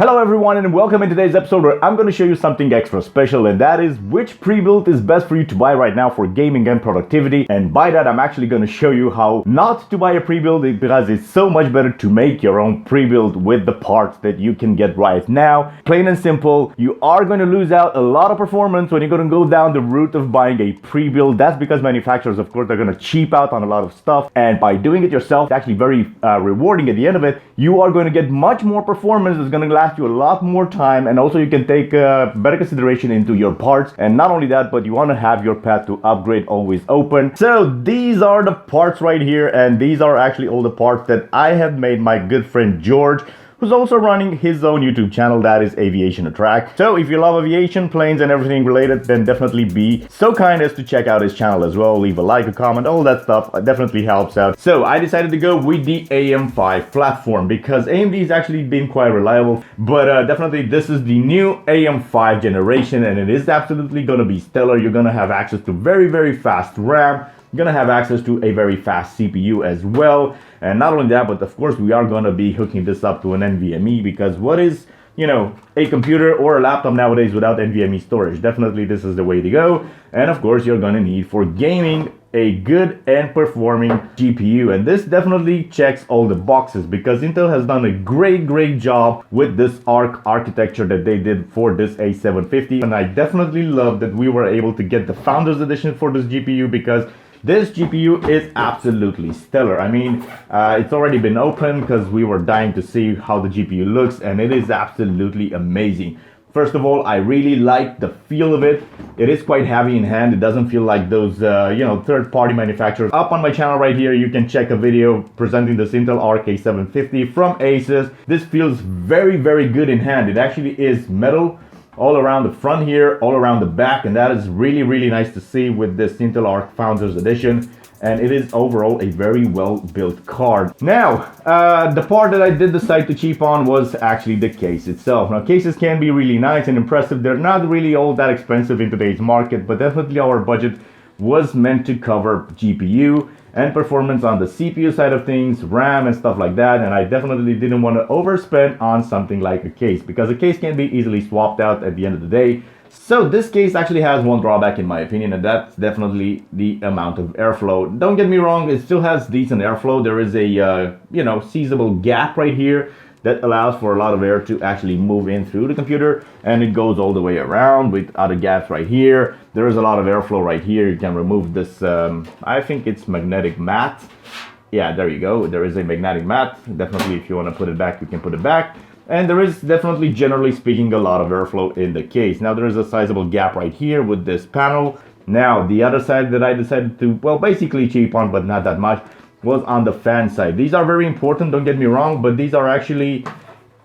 Hello everyone and welcome in today's episode where I'm going to show you something extra special, and that is which pre-built is best for you to buy right now for gaming and productivity. And by that I'm actually going to show you how not to buy a pre-built, because it's so much better to make your own pre-built with the parts that you can get right now. Plain and simple, you are going to lose out a lot of performance when you're going to go down the route of buying a pre-built. That's because manufacturers, of course, are going to cheap out on a lot of stuff, and by doing it yourself, it's actually very rewarding at the end of it. You are going to get much more performance. It's going to last you a lot more time, and also you can take better consideration into your parts. And not only that, but you want to have your path to upgrade always open. So these are the parts right here, and these are actually all the parts that I have made my good friend George, who's also running his own YouTube channel, that is Aviation Track. So if you love aviation, planes and everything related, then definitely be so kind as to check out his channel as well. Leave a like, a comment, all that stuff. It definitely helps out. So I decided to go with the AM5 platform because AMD has actually been quite reliable, but definitely this is the new AM5 generation, and it is absolutely going to be stellar. You're going to have access to very fast RAM. You're going to have access to a very fast CPU as well. And not only that, but of course we are going to be hooking this up to an NVMe, because what is, a computer or a laptop nowadays without NVMe storage? Definitely this is the way to go. And of course you're going to need for gaming a good and performing GPU, and this definitely checks all the boxes because Intel has done a great job with this ARC architecture that they did for this A750, and I definitely love that we were able to get the Founders Edition for this GPU, because this GPU is absolutely stellar. I mean, it's already been opened because we were dying to see how the GPU looks, and it is absolutely amazing. First of all, I really like the feel of it. It is quite heavy in hand. It doesn't feel like those, third-party manufacturers. Up on my channel right here, you can check a video presenting this Intel ARC A750 from Asus. This feels very good in hand. It actually is metal all around the front here, all around the back, and that is really nice to see with this Intel ARC Founders Edition. And it is overall a very well built card. Now, the part that I did decide to cheap on was actually the case itself. Now, cases can be really nice and impressive. They're not really all that expensive in today's market, but definitely our budget was meant to cover GPU and performance on the CPU side of things, RAM and stuff like that. And I definitely didn't want to overspend on something like a case, because a case can be easily swapped out at the end of the day. So this case actually has one drawback in my opinion, and that's definitely the amount of airflow. Don't get me wrong, it still has decent airflow. There is a seizable gap right here that allows for a lot of air to actually move in through the computer, and it goes all the way around with other gaps right here. There is a lot of airflow right here. You can remove this, I think it's magnetic mat. Yeah, there you go. There is a magnetic mat. Definitely, if you want to put it back, you can put it back. And there is definitely, generally speaking, a lot of airflow in the case. Now, there is a sizable gap right here with this panel. Now, the other side that I decided to, well, basically cheap on, but not that much, was on the fan side. These are very important, don't get me wrong, but these are actually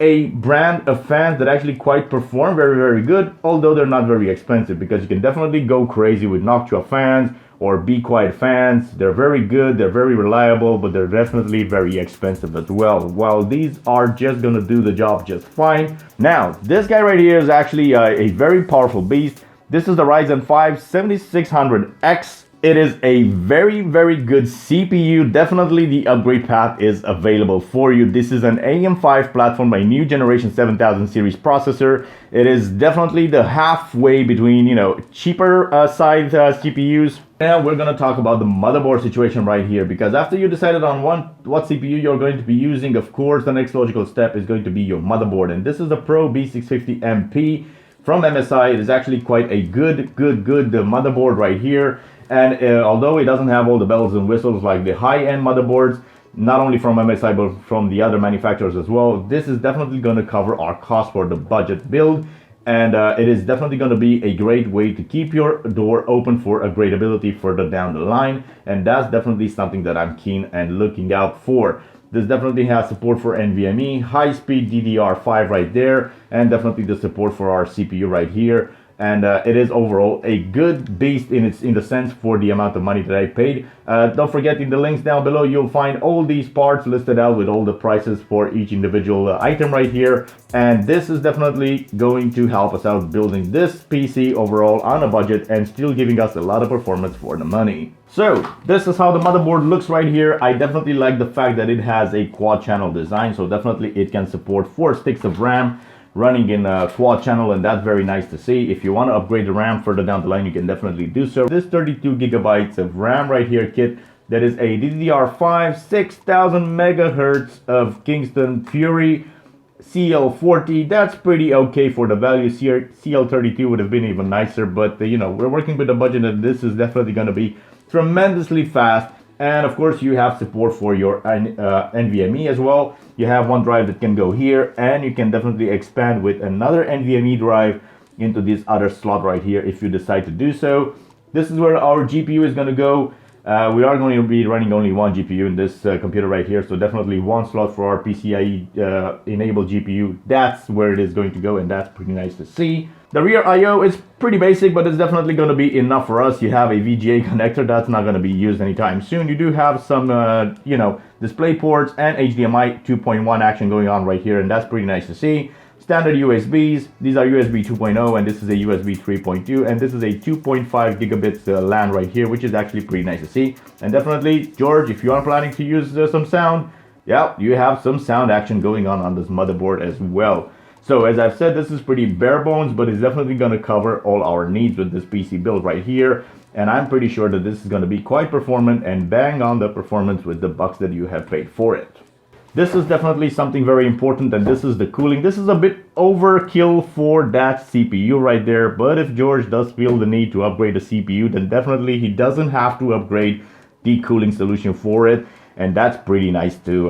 a brand of fans that actually quite perform very good, although they're not very expensive, because you can definitely go crazy with Noctua fans or Be Quiet fans. They're very good, they're very reliable, but they're definitely very expensive as well. While these are just gonna do the job just fine. Now, this guy right here is actually a very powerful beast. This is the Ryzen 5 7600X. It is a very good CPU. Definitely the upgrade path is available for you. This is an AM5 platform, a new generation 7000 series processor. It is definitely the halfway between, cheaper side CPUs. Now we're going to talk about the motherboard situation right here, because after you decided on what CPU you're going to be using, of course, the next logical step is going to be your motherboard. And this is the Pro B650MP from MSI. It is actually quite a good motherboard right here. And although it doesn't have all the bells and whistles like the high-end motherboards, not only from MSI but from the other manufacturers as well, this is definitely going to cover our cost for the budget build. And it is definitely going to be a great way to keep your door open for upgradability further down the line. And that's definitely something that I'm keen and looking out for. This definitely has support for NVMe, high-speed DDR5 right there, and definitely the support for our CPU right here. And it is overall a good beast in the sense for the amount of money that I paid. Don't forget, in the links down below you'll find all these parts listed out with all the prices for each individual item right here. And this is definitely going to help us out building this PC overall on a budget and still giving us a lot of performance for the money. So this is how the motherboard looks right here. I definitely like the fact that it has a quad channel design, so definitely it can support 4 sticks of RAM. running in a quad channel, and that's very nice to see. If you want to upgrade the RAM further down the line, you can definitely do so. This 32 gigabytes of RAM right here kit, that is a DDR5 6000 megahertz of Kingston Fury CL40. That's pretty okay for the value. CL32 would have been even nicer, but you know, we're working with a budget, and this is definitely going to be tremendously fast. And of course, you have support for your NVMe as well. You have one drive that can go here, and you can definitely expand with another NVMe drive into this other slot right here if you decide to do so. This is where our GPU is going to go. We are going to be running only one GPU in this computer right here, so definitely one slot for our PCIe enabled GPU. That's where it is going to go, and that's pretty nice to see. The rear I/O is pretty basic, but it's definitely going to be enough for us. You have a VGA connector that's not going to be used anytime soon. You do have some, you know, display ports and HDMI 2.1 action going on right here, and that's pretty nice to see. Standard USBs, these are USB 2.0, and this is a USB 3.2, and this is a 2.5 gigabits LAN right here, which is actually pretty nice to see. And definitely, George, if you are planning to use some sound, yeah, you have some sound action going on this motherboard as well. So as I've said, this is pretty bare bones, but it's definitely going to cover all our needs with this PC build right here. And I'm pretty sure that this is going to be quite performant and bang on the performance with the bucks that you have paid for it. This is definitely something very important, and this is the cooling. This is a bit overkill for that CPU right there, but if George does feel the need to upgrade the CPU, then definitely he doesn't have to upgrade the cooling solution for it, and that's pretty nice to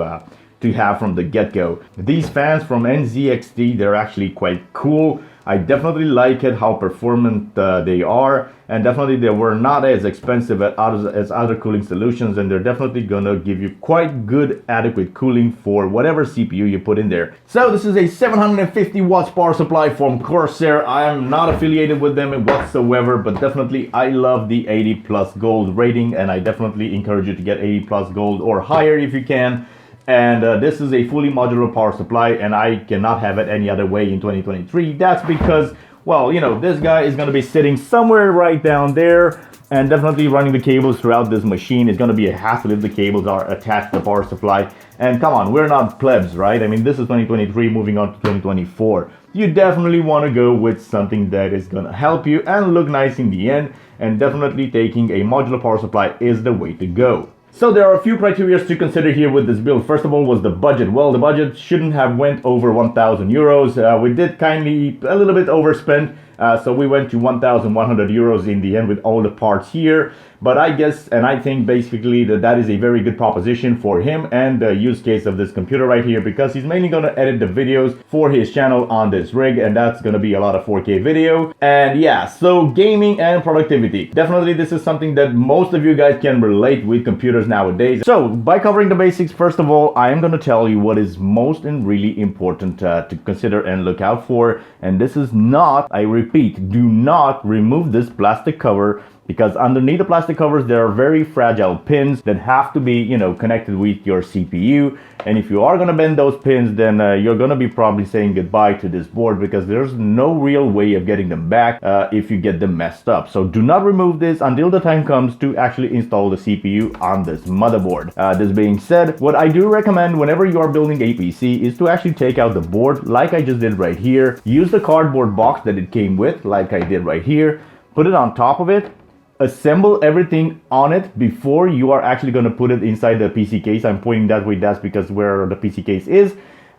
have from the get-go. These fans from NZXT, they're actually quite cool. I definitely like it how performant they are, and definitely they were not as expensive as other cooling solutions, and they're definitely gonna give you quite good adequate cooling for whatever CPU you put in there. So this is a 750 watts power supply from CORSAIR. I am not affiliated with them whatsoever, but definitely I love the 80 plus gold rating, and I definitely encourage you to get 80 plus gold or higher if you can. And this is a fully modular power supply, and I cannot have it any other way in 2023. That's because, well, you know, this guy is going to be sitting somewhere right down there, and definitely running the cables throughout this machine is going to be a hassle if the cables are attached to the power supply. And come on, we're not plebs, right? I mean, this is 2023 moving on to 2024. You definitely want to go with something that is going to help you and look nice in the end, and definitely taking a modular power supply is the way to go. So there are a few criteria to consider here with this build. First of all was the budget. Well, the budget shouldn't have went over 1,000 euros. We did kindly a little bit overspend. So we went to 1,100 euros in the end with all the parts here. But I guess, and I think basically that is a very good proposition for him and the use case of this computer right here, because he's mainly going to edit the videos for his channel on this rig, and that's going to be a lot of 4K video. And yeah, so gaming and productivity. Definitely this is something that most of you guys can relate with computers nowadays. So by covering the basics, first of all, I am going to tell you what is most and really important to consider and look out for. And this is not, I repeat, do not remove this plastic cover, because underneath the plastic covers there are very fragile pins that have to be, you know, connected with your CPU. And if you are going to bend those pins, then you're going to be probably saying goodbye to this board, because there's no real way of getting them back if you get them messed up. So do not remove this until the time comes to actually install the CPU on this motherboard. This being said, what I do recommend whenever you are building a PC is to actually take out the board like I just did right here. Use the cardboard box that it came with like I did right here. Put it on top of it. Assemble everything on it before you are actually going to put it inside the PC case. I'm pointing that way, that's because where the PC case is.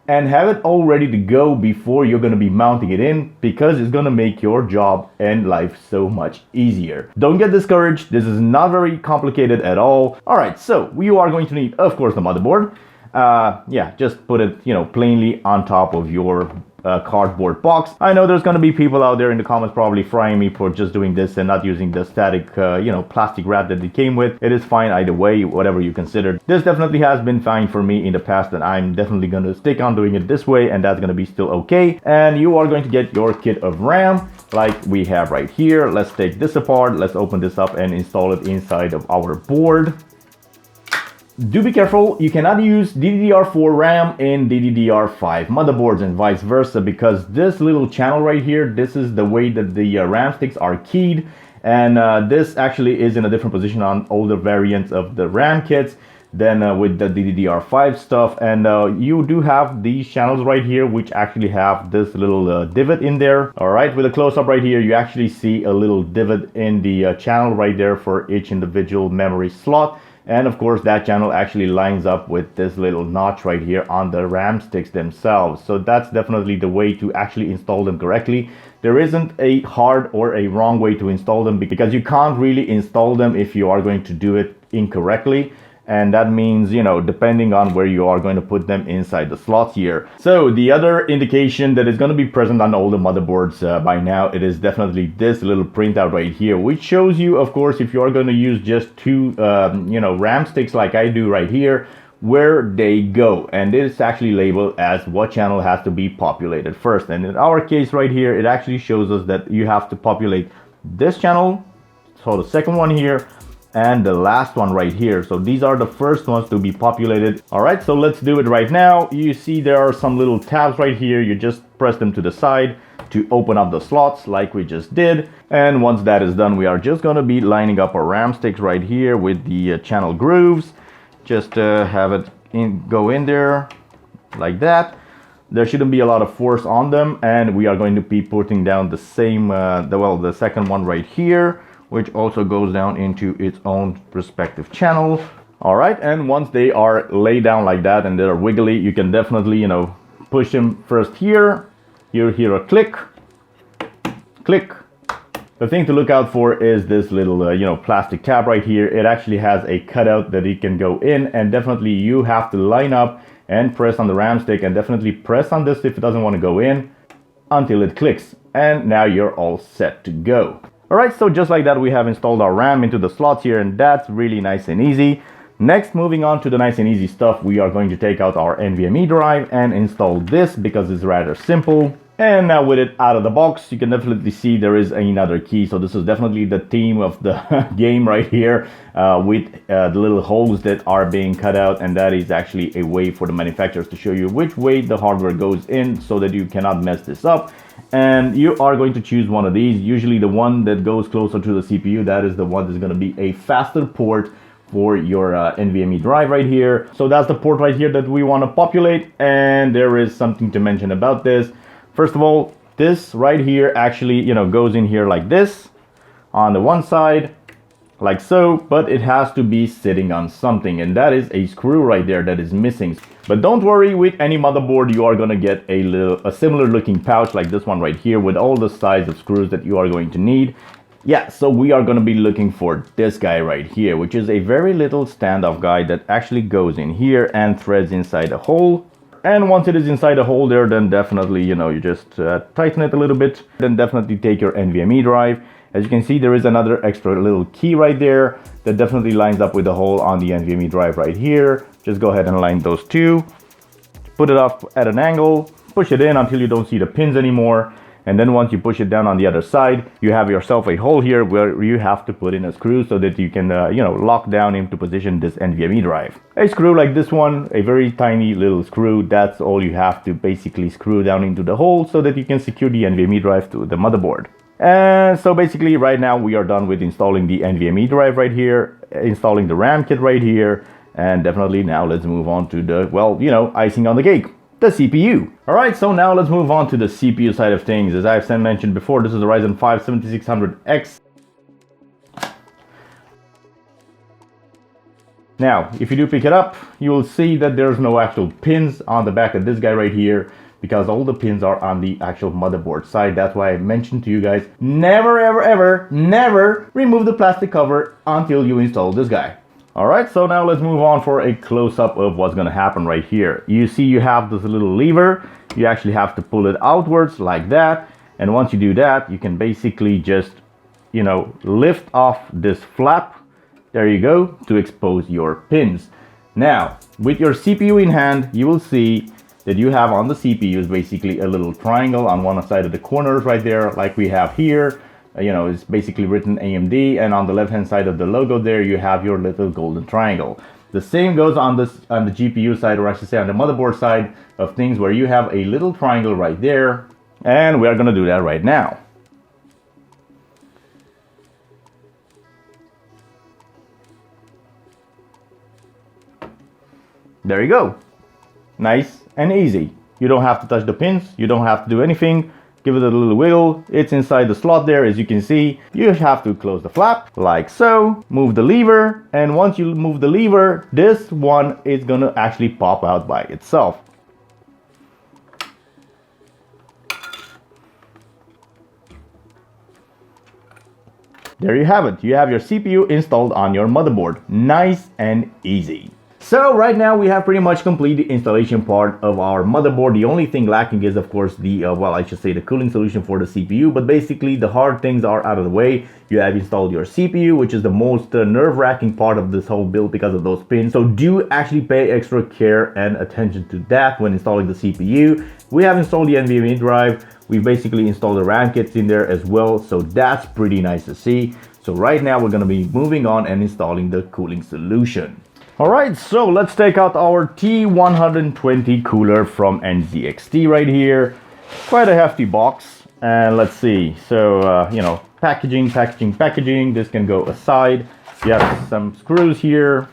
And have it all ready to go before you're going to be mounting it in, because it's going to make your job and life so much easier. Don't get discouraged. This is not very complicated at all. All right, so you are going to need, of course, the motherboard. Yeah, just put it, you know, plainly on top of your cardboard box. I know there's going to be people out there in the comments probably frying me for just doing this and not using the static, you know, plastic wrap that it came with. It is fine either way, whatever you considered. This definitely has been fine for me in the past, and I'm definitely going to stick on doing it this way, and that's going to be still okay. And you are going to get your kit of RAM like we have right here. Let's take this apart. Let's open this up and install it inside of our board. Do be careful, you cannot use DDR4 RAM in DDR5 motherboards and vice versa, because this little channel right here, this is the way that the RAM sticks are keyed, and this actually is in a different position on older variants of the RAM kits. than with the DDR5 stuff. And you do have these channels right here, which actually have this little divot in there. All right, with a close-up right here, you actually see a little divot in the channel right there for each individual memory slot. And of course, that channel actually lines up with this little notch right here on the RAM sticks themselves. So that's definitely the way to actually install them correctly. There isn't a hard or a wrong way to install them, because you can't really install them if you are going to do it incorrectly. And that means, you know, depending on where you are going to put them inside the slots here. So the other indication that is going to be present on all the motherboards by now, it is definitely this little printout right here, which shows you, of course, if you are going to use just two, you know, RAM sticks like I do right here, where they go. And it's actually labeled as what channel has to be populated first. And in our case right here, it actually shows us that you have to populate this channel, so the second one here, and the last one right here. So these are the first ones to be populated. All right, so let's do it right now. You see there are some little tabs right here. You just press them to the side to open up the slots like we just did. And once that is done, we are just going to be lining up our RAM sticks right here with the channel grooves. Just have it go in there like that. There shouldn't be a lot of force on them, and we are going to be putting down the same the second one right here, which also goes down into its own respective channel. All right, and once they are laid down like that and they're wiggly, you can definitely, you know, push them first here. You hear a click, click. The thing to look out for is this little, you know, plastic tab right here. It actually has a cutout that it can go in, and definitely you have to line up and press on the RAM stick, and definitely press on this if it doesn't want to go in until it clicks. And now you're all set to go. Alright, so just like that, we have installed our RAM into the slots here, and that's really nice and easy. Next, moving on to the nice and easy stuff, we are going to take out our NVMe drive and install this because it's rather simple. And now with it out of the box, you can definitely see there is another key. So this is definitely the theme of the game right here, with the little holes that are being cut out. And that is actually a way for the manufacturers to show you which way the hardware goes in so that you cannot mess this up. And you are going to choose one of these, usually the one that goes closer to the CPU. That is the one that's going to be a faster port for your NVMe drive right here. So that's the port right here that we want to populate. And there is something to mention about this. First of all, this right here actually, you know, goes in here like this on the one side, like so, but it has to be sitting on something, and that is a screw right there that is missing. But don't worry, with any motherboard you are going to get a similar looking pouch like this one right here with all the size of screws that you are going to need. Yeah, so we are going to be looking for this guy right here, which is a very little standoff guy that actually goes in here and threads inside a hole. And once it is inside the hole there, then definitely, you know, you just tighten it a little bit. Then definitely take your NVMe drive. As you can see, there is another extra little key right there that definitely lines up with the hole on the NVMe drive right here. Just go ahead and align those two. Put it up at an angle, push it in until you don't see the pins anymore. And then once you push it down on the other side, you have yourself a hole here where you have to put in a screw so that you can, you know, lock down into position this NVMe drive. A screw like this one, a very tiny little screw, that's all you have to basically screw down into the hole so that you can secure the NVMe drive to the motherboard. And so basically right now we are done with installing the NVMe drive right here, installing the RAM kit right here, and definitely now let's move on to the, well, you know, icing on the cake. The CPU. Alright, so now let's move on to the CPU side of things. As I've mentioned before, this is a Ryzen 5 7600X. Now, if you do pick it up, you will see that there's no actual pins on the back of this guy right here, because all the pins are on the actual motherboard side. That's why I mentioned to you guys, never, ever, ever, never remove the plastic cover until you install this guy. Alright, so now let's move on for a close-up of what's going to happen right here. You see you have this little lever. You actually have to pull it outwards like that. And once you do that, you can basically just, you know, lift off this flap. There you go, to expose your pins. Now, with your CPU in hand, you will see that you have on the CPU is basically a little triangle on one side of the corners right there, like we have here. You know, it's basically written AMD, and on the left hand side of the logo there you have your little golden triangle. The same goes on the GPU side, or I should say on the motherboard side of things, where you have a little triangle right there, and we are going to do that right now. There you go. Nice and easy. You don't have to touch the pins. You don't have to do anything. Give it a little wiggle. It's inside the slot there, as you can see. You have to close the flap like so. Move the lever, and once you move the lever, this one is gonna actually pop out by itself. There you have it. You have your CPU installed on your motherboard. Nice and easy. So right now we have pretty much completed the installation part of our motherboard. The only thing lacking is of course the, the cooling solution for the CPU. But basically the hard things are out of the way. You have installed your CPU, which is the most nerve-wracking part of this whole build because of those pins. So do actually pay extra care and attention to that when installing the CPU. We have installed the NVMe drive. We basically installed the RAM kits in there as well. So that's pretty nice to see. So right now we're going to be moving on and installing the cooling solution. Alright, so let's take out our T120 cooler from NZXT right here. Quite a hefty box. And let's see, so you know, packaging. This can go aside. You have some screws here.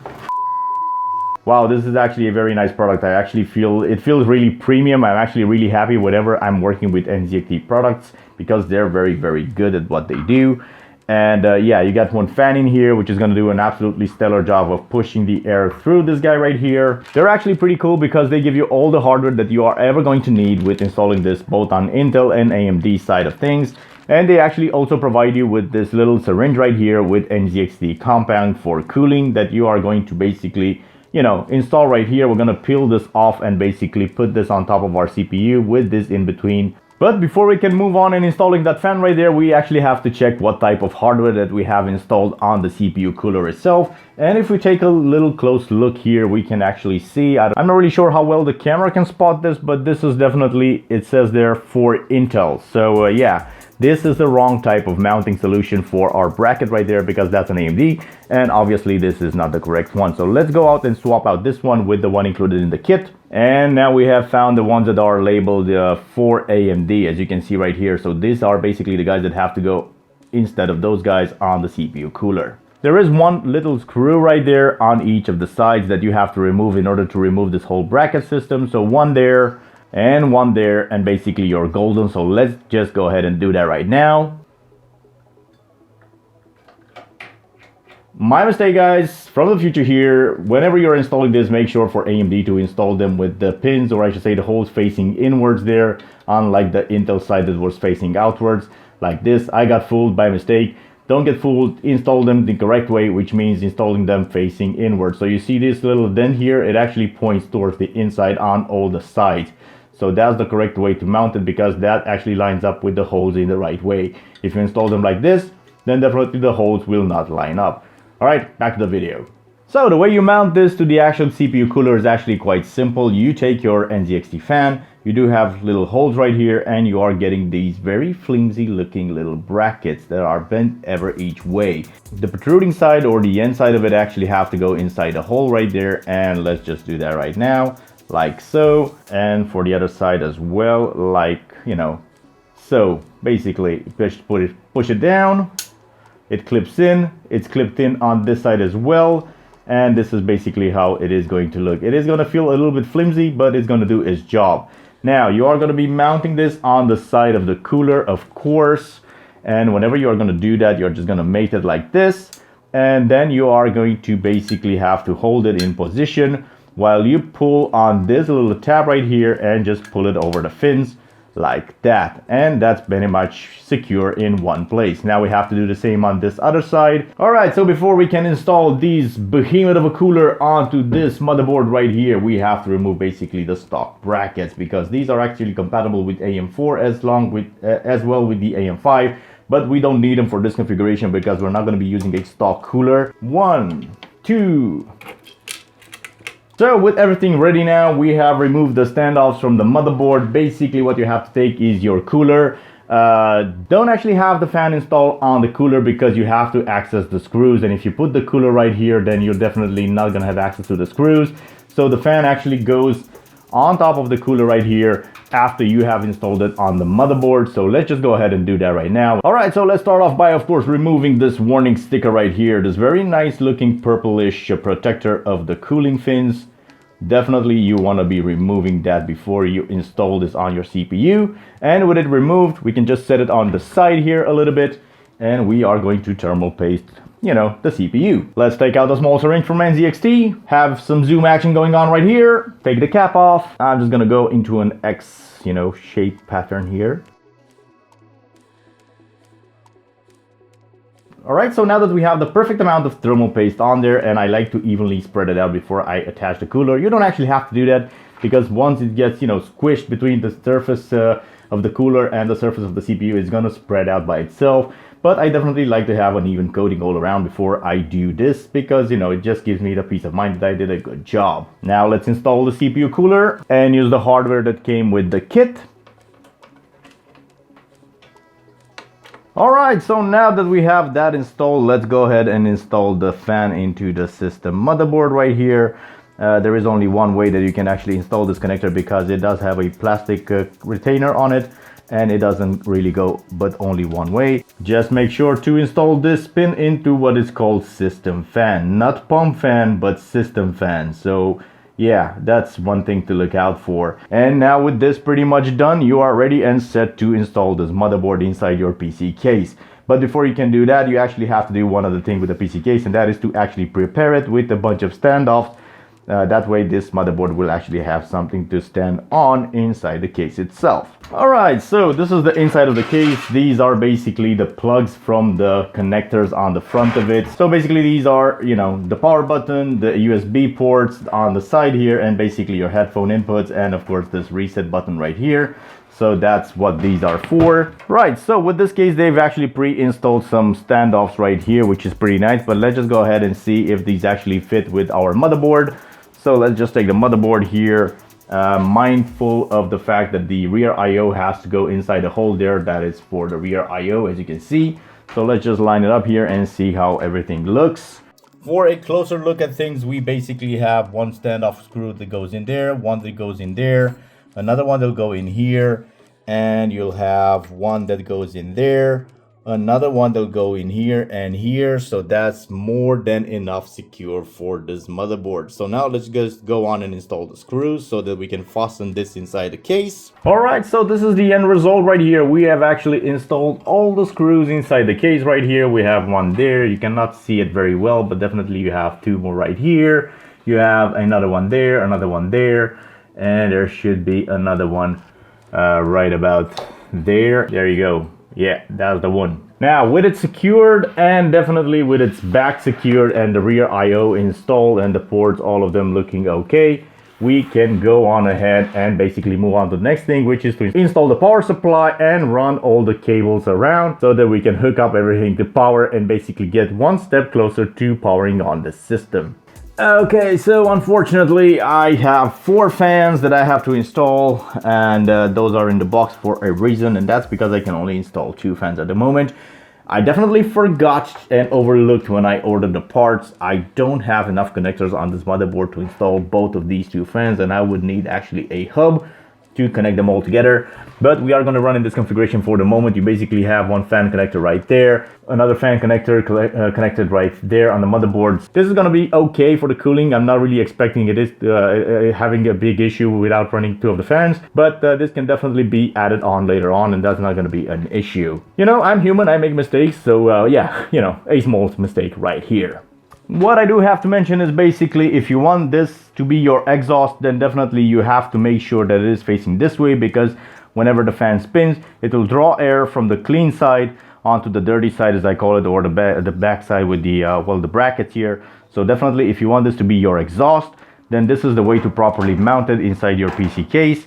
Wow, this is actually a very nice product. I actually feel it feels really premium. I'm actually really happy whenever I'm working with NZXT products because they're very, very good at what they do. And yeah, you got one fan in here, which is going to do an absolutely stellar job of pushing the air through this guy right here. They're actually pretty cool because they give you all the hardware that you are ever going to need with installing this, both on Intel and AMD side of things. And they actually also provide you with this little syringe right here with NZXT compound for cooling that you are going to basically, you know, install right here. We're going to peel this off and basically put this on top of our CPU with this in between. But before we can move on and installing that fan right there, we actually have to check what type of hardware that we have installed on the CPU cooler itself. And if we take a little close look here, we can actually see, I'm not really sure how well the camera can spot this, but this is definitely, it says there for Intel. So yeah, this is the wrong type of mounting solution for our bracket right there because that's an AMD. And obviously this is not the correct one. So let's go out and swap out this one with the one included in the kit. And now we have found the ones that are labeled for AMD, as you can see right here. So these are basically the guys that have to go instead of those guys on the CPU cooler. There is one little screw right there on each of the sides that you have to remove in order to remove this whole bracket system. So one there and one there, and basically you're golden. So let's just go ahead and do that right now. My mistake, guys, from the future here. Whenever you're installing this, make sure for AMD to install them with the pins, or I should say the holes facing inwards there, unlike the Intel side that was facing outwards like this. I got fooled by mistake. Don't get fooled, install them the correct way, which means installing them facing inwards. So you see this little dent here, it actually points towards the inside on all the sides. So that's the correct way to mount it because that actually lines up with the holes in the right way. If you install them like this, then definitely the holes will not line up. Alright, back to the video. So the way you mount this to the actual CPU cooler is actually quite simple. You take your NZXT fan, you do have little holes right here, and you are getting these very flimsy looking little brackets that are bent ever each way. The protruding side or the end side of it actually have to go inside the hole right there, and let's just do that right now, like so. And for the other side as well, like, you know, so basically push it down. It clips in, it's clipped in on this side as well. And this is basically how it is going to look. It is going to feel a little bit flimsy, but it's going to do its job. Now, you are going to be mounting this on the side of the cooler, of course. And whenever you are going to do that, you're just going to mate it like this. And then you are going to basically have to hold it in position while you pull on this little tab right here and just pull it over the fins like that, and that's pretty much secure in one place. Now we have to do the same on this other side. All right, so before we can install these behemoth of a cooler onto this motherboard right here, we have to remove basically the stock brackets because these are actually compatible with AM4 as well with the AM5, but we don't need them for this configuration because we're not going to be using a stock cooler. 1, 2. So with everything ready now, we have removed the standoffs from the motherboard. Basically what you have to take is your cooler. Don't actually have the fan installed on the cooler because you have to access the screws. And if you put the cooler right here, then you're definitely not going to have access to the screws. So the fan actually goes on top of the cooler right here after you have installed it on the motherboard. So let's just go ahead and do that right now. All right, so let's start off by, of course, removing this warning sticker right here. This very nice looking purplish protector of the cooling fins. definitely you want to be removing that before you install this on your CPU. And with it removed, we can just set it on the side here a little bit, and we are going to thermal paste, you know, the CPU. Let's take out the small syringe from NZXT, have some zoom action going on right here, take the cap off. I'm just gonna go into an X, you know, shape pattern here. Alright, so now that we have the perfect amount of thermal paste on there, and I like to evenly spread it out before I attach the cooler. You don't actually have to do that, because once it gets, you know, squished between the surface of the cooler and the surface of the CPU, it's gonna spread out by itself. But I definitely like to have an even coating all around before I do this, because, you know, it just gives me the peace of mind that I did a good job. Now let's install the CPU cooler and use the hardware that came with the kit. Alright, so now that we have that installed, let's go ahead and install the fan into the system motherboard right here. There is only one way that you can actually install this connector, because it does have a plastic retainer on it, and it doesn't really go but only one way. Just make sure to install this pin into what is called system fan, not pump fan, but system fan. So yeah, that's one thing to look out for. And now with this pretty much done, you are ready and set to install this motherboard inside your PC case. But before you can do that, you actually have to do one other thing with the PC case, and that is to actually prepare it with a bunch of standoffs. That way this motherboard will actually have something to stand on inside the case itself. Alright, so this is the inside of the case. These are basically the plugs from the connectors on the front of it. So basically these are, you know, the power button, the USB ports on the side here, and basically your headphone inputs, and of course this reset button right here. So that's what these are for. Right, so with this case, they've actually pre-installed some standoffs right here, which is pretty nice. But let's just go ahead and see if these actually fit with our motherboard. So let's just take the motherboard here, mindful of the fact that the rear I/O has to go inside the hole there. That is for the rear I/O, as you can see. So let's just line it up here and see how everything looks. For a closer look at things, we basically have one standoff screw that goes in there, one that goes in there, another one that'll go in here, and you'll have one that goes in there, another one that'll go in here and here. So that's more than enough secure for this motherboard. So now let's just go on and install the screws so that we can fasten this inside the case. Alright, so this is the end result right here. We have actually installed all the screws inside the case right here. We have one there. You cannot see it very well, but definitely you have two more right here. You have another one there, another one there, and there should be another one right about there. There you go. Yeah, that's the one. Now with it secured, and definitely with its back secured and the rear I/O installed and the ports, all of them looking okay, we can go on ahead and basically move on to the next thing, which is to install the power supply and run all the cables around so that we can hook up everything to power and basically get one step closer to powering on the system. Okay, so unfortunately I have 4 fans that I have to install, and those are in the box for a reason, and that's because I can only install 2 fans at the moment. I definitely forgot and overlooked when I ordered the parts. I don't have enough connectors on this motherboard to install both of these 2 fans, and I would need actually a hub to connect them all together. But we are going to run in this configuration for the moment. You basically have one fan connector right there, another fan connector connected right there on the motherboard. This is going to be okay for the cooling. I'm not really expecting it is having a big issue without running 2 of the fans, but this can definitely be added on later on, and that's not going to be an issue. You know, I'm human, I make mistakes, so yeah, you know, a small mistake right here. What I do have to mention is basically, if you want this to be your exhaust, then definitely you have to make sure that it is facing this way, because whenever the fan spins, it will draw air from the clean side onto the dirty side, as I call it, or the back side with the well, the brackets here. So definitely, if you want this to be your exhaust, then this is the way to properly mount it inside your PC case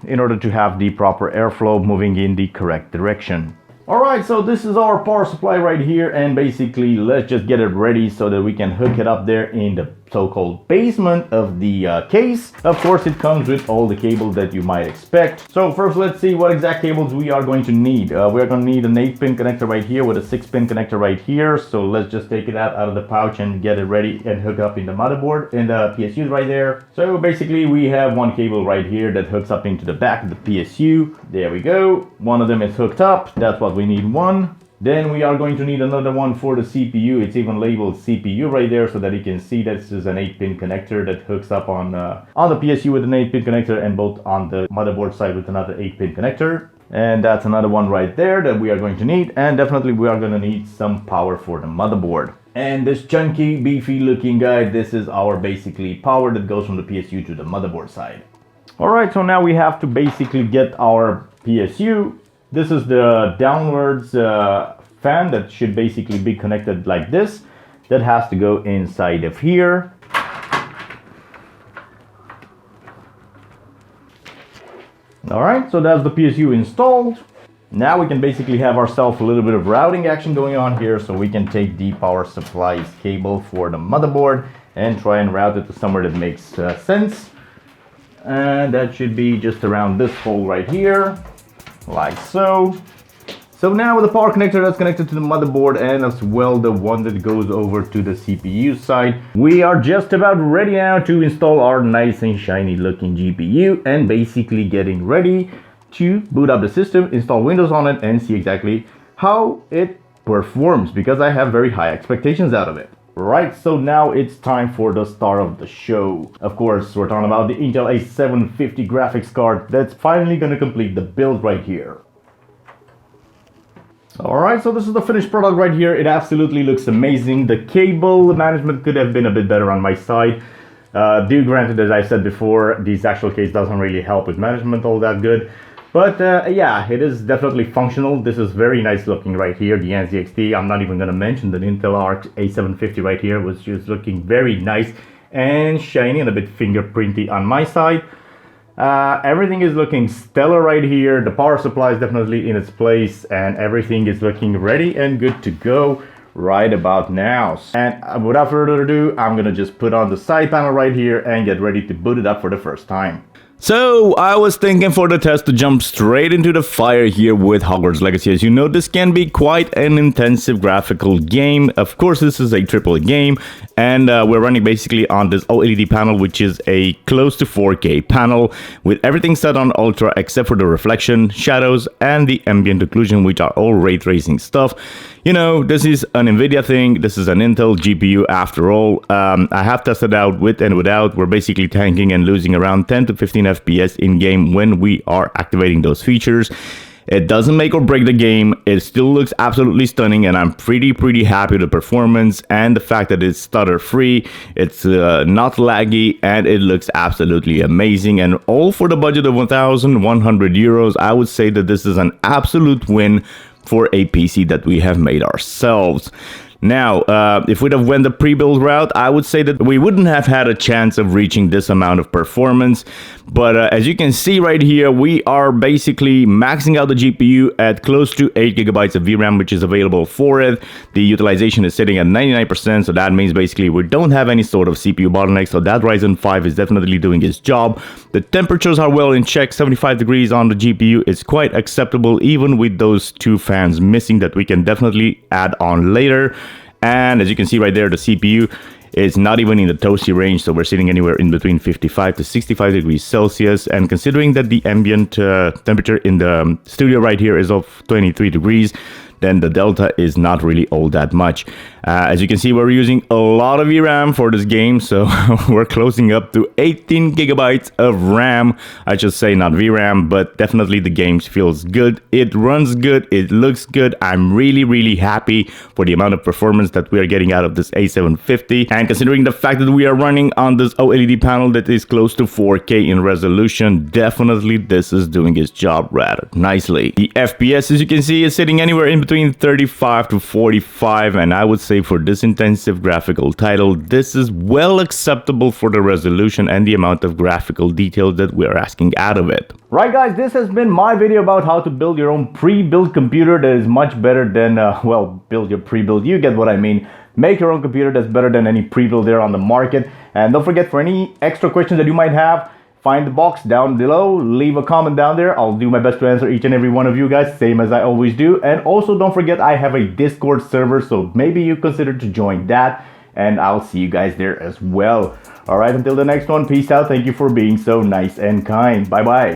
in order to have the proper airflow moving in the correct direction. Alright, so this is our power supply right here, and basically let's just get it ready so that we can hook it up there in the so-called basement of the case. Of course, it comes with all the cables that you might expect. So first, let's see what exact cables we are going to need. We're going to need an 8-pin connector right here with a 6-pin connector right here. So let's just take it out of the pouch and get it ready and hook up in the motherboard and the PSUs right there. So basically we have one cable right here that hooks up into the back of the PSU. There we go. One of them is hooked up. That's what we need. One. Then we are going to need another one for the CPU. It's even labeled CPU right there so that you can see that this is an 8-pin connector that hooks up on the PSU with an 8-pin connector, and both on the motherboard side with another 8-pin connector. And that's another one right there that we are going to need. And definitely we are going to need some power for the motherboard. And this chunky, beefy looking guy, this is our basically power that goes from the PSU to the motherboard side. Alright, so now we have to basically get our PSU. This is the downwards fan that should basically be connected like this. That has to go inside of here. Alright, so that's the PSU installed. Now we can basically have ourselves a little bit of routing action going on here, so we can take the power supplies cable for the motherboard and try and route it to somewhere that makes sense. And that should be just around this hole right here, like so. So now the power connector that's connected to the motherboard, and as well the one that goes over to the CPU side, we are just about ready now to install our nice and shiny looking GPU and basically getting ready to boot up the system, install Windows on it, and see exactly how it performs, because I have very high expectations out of it. Right, so now it's time for the star of the show. Of course, we're talking about the Intel A750 graphics card that's finally going to complete the build right here. Alright, so this is the finished product right here. It absolutely looks amazing. The cable management could have been a bit better on my side. Granted, as I said before, this actual case doesn't really help with management all that good. But yeah, it is definitely functional. This is very nice looking right here, the NZXT. I'm not even going to mention the Intel ARC A750 right here, which is looking very nice and shiny and a bit fingerprinty on my side. Everything is looking stellar right here. The power supply is definitely in its place, and everything is looking ready and good to go right about now. And without further ado, I'm gonna just put on the side panel right here and get ready to boot it up for the first time. So I was thinking for the test to jump straight into the fire here with Hogwarts Legacy. As you know, this can be quite an intensive graphical game. Of course, this is a AAA game, and we're running basically on this OLED panel, which is a close to 4K panel with everything set on ultra except for the reflection, shadows, and the ambient occlusion, which are all ray tracing stuff. You know, this is an NVIDIA thing. This is an Intel GPU after all. I have tested out with and without. We're basically tanking and losing around 10 to 15 FPS in game when we are activating those features. It doesn't make or break the game. It still looks absolutely stunning, and I'm pretty happy with the performance and the fact that it's stutter free. It's not laggy, and it looks absolutely amazing. And all for the budget of 1,100 euros. I would say that this is an absolute win for a PC that we have made ourselves. Now, if we'd have went the pre-build route, I would say that we wouldn't have had a chance of reaching this amount of performance. But as you can see right here, we are basically maxing out the GPU at close to 8 gigabytes of VRAM, which is available for it. The utilization is sitting at 99%, so that means basically we don't have any sort of CPU bottleneck, so that Ryzen 5 is definitely doing its job. The temperatures are well in check. 75 degrees on the GPU is quite acceptable, even with those two fans missing that we can definitely add on later. And as you can see right there, the CPU is not even in the toasty range, so we're sitting anywhere in between 55 to 65 degrees Celsius. And considering that the ambient temperature in the studio right here is of 23 degrees, then the delta is not really all that much. As you can see, we're using a lot of VRAM for this game, so we're closing up to 18 gigabytes of RAM. I should say not VRAM, but definitely the game feels good. It runs good. It looks good. I'm really happy for the amount of performance that we are getting out of this A750. And considering the fact that we are running on this OLED panel that is close to 4K in resolution, definitely this is doing its job rather nicely. The FPS, as you can see, is sitting anywhere in between 35 to 45, and I would say for this intensive graphical title, this is well acceptable for the resolution and the amount of graphical detail that we're asking out of it. Right guys, this has been my video about how to build your own pre-built computer that is much better than, well, build your pre-built, you get what I mean. Make your own computer that's better than any pre-built there on the market. And don't forget, for any extra questions that you might have, find the box down below, leave a comment down there. I'll do my best to answer each and every one of you guys, same as I always do. And also don't forget, I have a Discord server, so maybe you consider to join that, and I'll see you guys there as well. All right, until the next one, peace out. Thank you for being so nice and kind. Bye bye.